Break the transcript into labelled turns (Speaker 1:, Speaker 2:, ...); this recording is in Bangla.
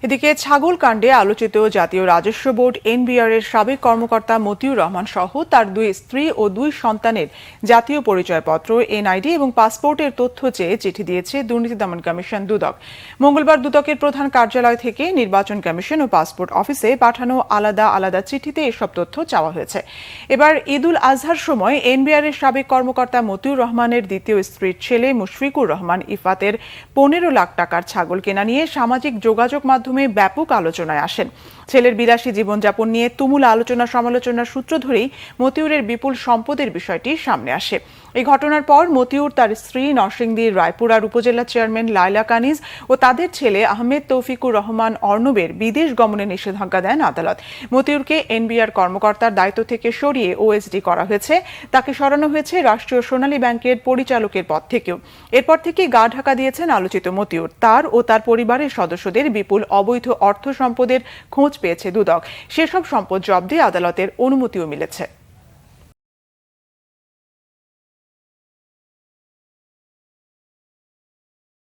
Speaker 1: এদিকে ছাগল কাণ্ডে আলোচিত জাতীয় রাজস্ব বোর্ড এনবিআর এর সাবেক কর্মকর্তা মতিউর রহমান সহ তার 2 স্ত্রী ও 2 সন্তানের জাতীয় পরিচয়পত্র, এনআইডি এবং পাসপোর্টের তথ্য চেয়ে চিঠি দিয়েছে দুর্নীতি দমন কমিশন দুদক। মঙ্গলবার দুদকের প্রধান কার্যালয় থেকে নির্বাচন কমিশন ও পাসপোর্ট অফিসে পাঠানো আলাদা আলাদা চিঠিতে এসব তথ্য চাওয়া হয়েছে। এবার ঈদুল আজহার সময় এনবিআর এর সাবেক কর্মকর্তা মতিউর রহমানের দ্বিতীয় স্ত্রীর ছেলে মুশফিকুর রহমান ইফাতের 15 লাখ টাকার ছাগল কেনা নিয়ে সামাজিক যোগাযোগ মাধ্যমে ব্যাপক আলোচনায় আসেন। ছেলের বিলাসী জীবনযাপন নিয়ে তুমুল আলোচনা সমালোচনার সূত্র ধরেই মতিউরের বিপুল সম্পদের বিষয়টি সামনে আসে। এই ঘটনার পর মতিউর, তার স্ত্রী, নরসিংদীর রায়পুরার উপজেলা চেয়ারম্যান লায়লা কানিজ ও তাদের ছেলে আহমেদ তৌফিকুর রহমান অর্ণবের বিদেশ গমনে নিষেধাজ্ঞা দেন আদালত। মতিউরকে এনবিআর কর্মকর্তার দায়িত্ব থেকে সরিয়ে ওএসডি করা হয়েছে। তাকে সরানো হয়েছে রাষ্ট্রীয় সোনালী ব্যাংকের পরিচালকের পদ থেকেও। এরপর থেকে গা ঢাকা দিয়েছেন আলোচিত মতিউর। তার ও তার পরিবারের সদস্যদের বিপুল অবৈধ অর্থ সম্পদের খোঁজ পেয়েছে দুদক। সেসব সম্পদ জব্দে আদালতের অনুমতিও মিলেছে।